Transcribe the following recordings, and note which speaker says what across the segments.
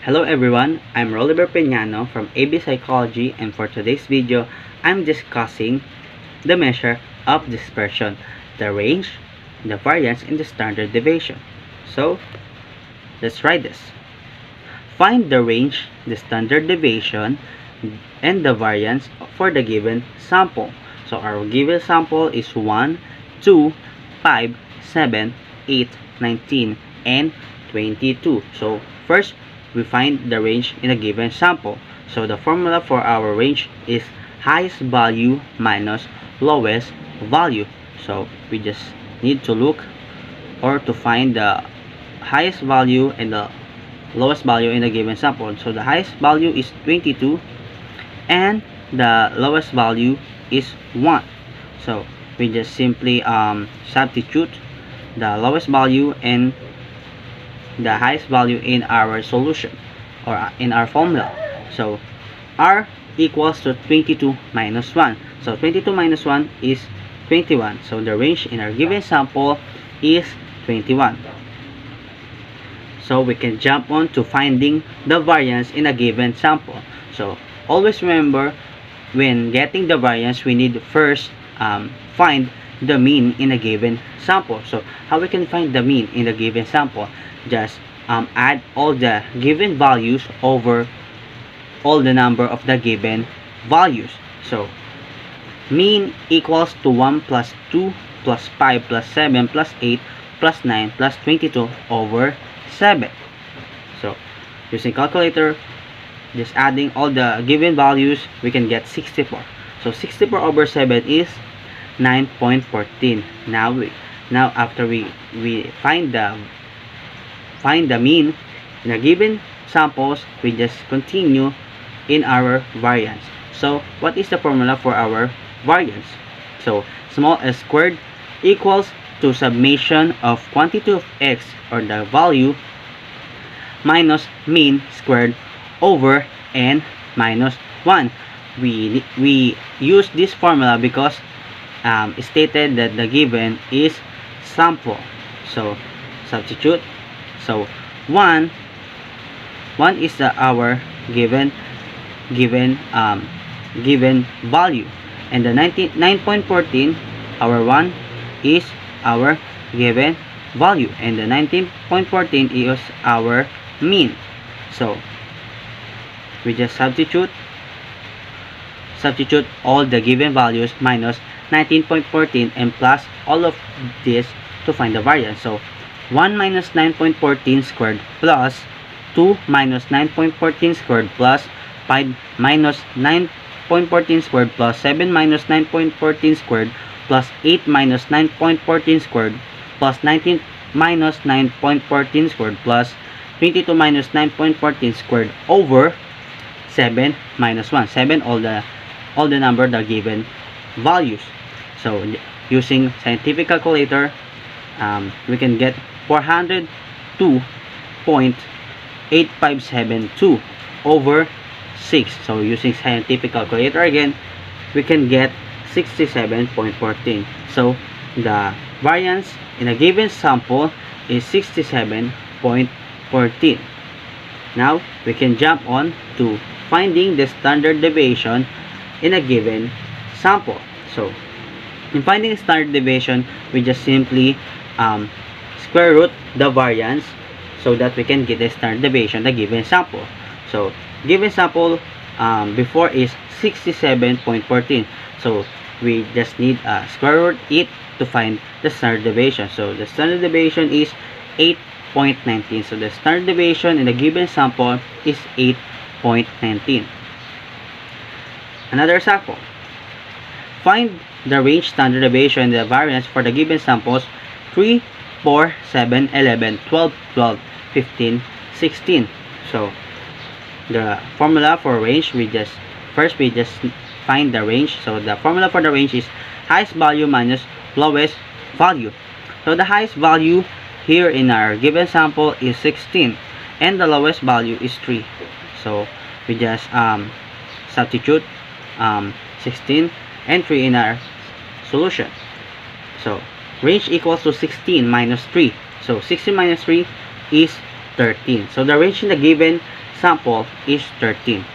Speaker 1: Hello everyone, I'm ROLLEVER PEÑANO from AB Psychology, and for today's video, I'm discussing the measure of dispersion, the range, the variance, and the standard deviation. So, let's try this. Find the range, the standard deviation, and the variance for the given sample. So, our given sample is 1, 2, 5, 7, 8, 19, and 22. So, first, we find the range in a given sample. So the formula for our range is highest value minus lowest value. So we just need to look or to find the highest value and the lowest value in a given sample. So the highest value is 22 and the lowest value is 1. So we just simply substitute the lowest value and the highest value in our solution or in our formula. So R equals to 22 minus 1. So 22 minus 1 is 21. So the range in our given sample is 21. So we can jump on to finding the variance in a given sample. So always remember, when getting the variance, we need to first find the mean in a given sample. So how we can find the mean in a given sample? Just add all the given values over all the number of the given values. So mean equals to 1 plus 2 plus 5 plus 7 plus 8 plus 9 plus 22 over 7. So using calculator, just adding all the given values, we can get 64. So 64 over 7 is 9.14. Now after we find the mean in a given samples, we just continue in our variance. So what is the formula for our variance? So small s squared equals to summation of quantity of x, or the value, minus mean squared over n minus 1. We use this formula because it stated that the given is sample. So substitute. So 1 is our given value, and the 9.14, our 1 is our given value, and the 19.14 is our mean. So we just substitute all the given values minus 19.14 and plus all of this to find the variance. So 1 minus 9.14 squared plus 2 minus 9.14 squared plus 5 minus 9.14 squared plus 7 minus 9.14 squared plus 8 minus 9.14 squared plus 19 minus 9.14 squared plus 22 minus 9.14 squared over 7 minus 1. 7 all the number, the given values. So using scientific calculator, we can get 402.8572 over 6. So using scientific calculator again, we can get 67.14. So the variance in a given sample is 67.14. Now we can jump on to finding the standard deviation in a given sample. So in finding standard deviation, we just simply square root the variance so that we can get the standard deviation, the given sample. So given sample before is 67.14. So we just need square root it to find the standard deviation. So the standard deviation is 8.19. So the standard deviation in the given sample is 8.19. Another sample. Find the range, standard deviation, and the variance for the given samples 3, 4, 7, 11, 12, 12, 15, 16. So the formula for range, we just find the range. So the formula for the range is highest value minus lowest value. So the highest value here in our given sample is 16 and the lowest value is 3. So we just substitute 16 and 3 in our solution. So range equals to 16 minus 3. So 16 minus 3 is 13. So the range in the given sample is 13.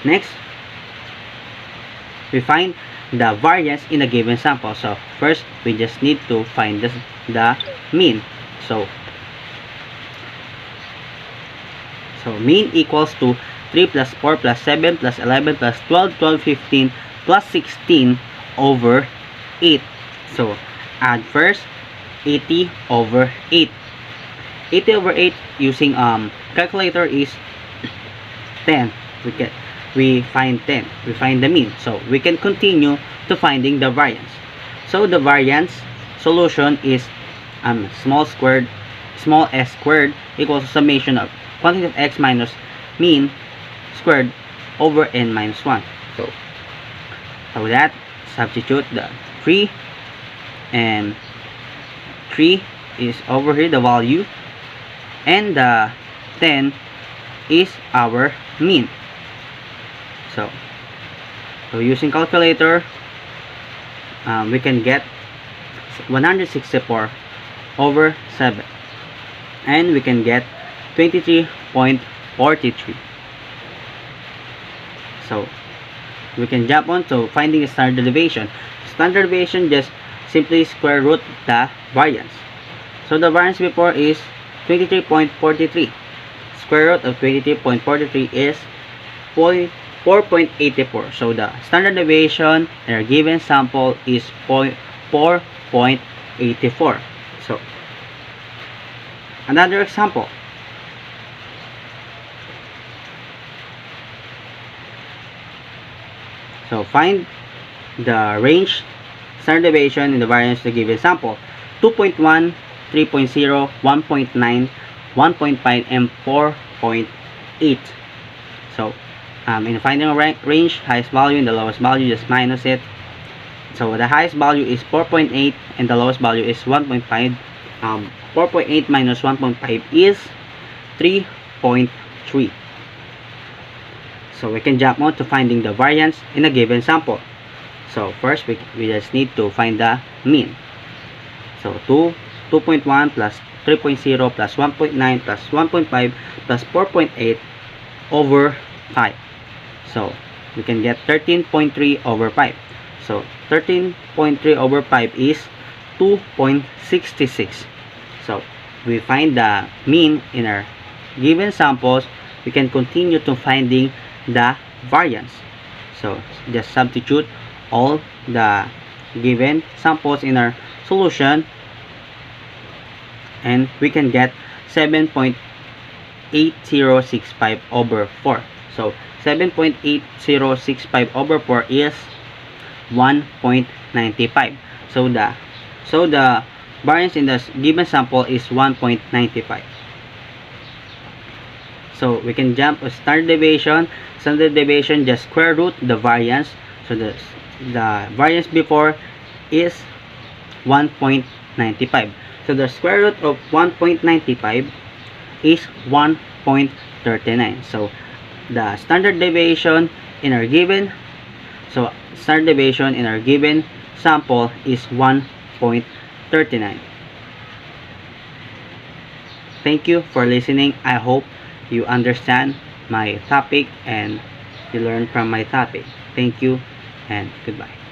Speaker 1: Next, we find the variance in a given sample. So first, we just need to find the mean. So mean equals to 3 plus 4 plus 7 plus 11 plus 12, 12, 15 plus 16 over 8. So add first 80 over 8. 80 over 8 using calculator is 10. We find 10. We find the mean. So we can continue to finding the variance. So the variance solution is small s squared equals summation of quantity of x minus mean squared over n minus 1. So that, substitute the 3, and 3 is over here the value, and the 10 is our mean. So using calculator, we can get 164 over 7, and we can get 23.43. So we can jump on to finding a standard deviation. Standard deviation, just simply square root the variance. So the variance before is 23.43. Square root of 23.43 is 4.84. So the standard deviation in our given sample is 4.84. So another example. So find the range standard deviation in the variance of the given sample: 2.1, 3.0, 1.9, 1.5, and 4.8. So in finding a range, highest value and the lowest value, just minus it. So the highest value is 4.8 and the lowest value is 1.5. 4.8 minus 1.5 is 3.3. So we can jump on to finding the variance in a given sample. So first, we just need to find the mean. So 2.1 plus 3.0 plus 1.9 plus 1.5 plus 4.8 over 5. So we can get 13.3 over 5. So 13.3 over 5 is 2.66. So we find the mean in our given samples. We can continue to finding the variance. So just substitute all the given samples in our solution, and we can get 7.8065 over 4. So 7.8065 over 4 is 1.95. So the variance in the given sample is 1.95. So we can jump a standard deviation. Standard deviation, just square root the variance. So the variance before is 1.95. So the square root of 1.95 is 1.39. So the standard deviation in our given sample is 1.39. Thank you for listening. I hope you understand my topic and you learn from my topic. Thank you and goodbye.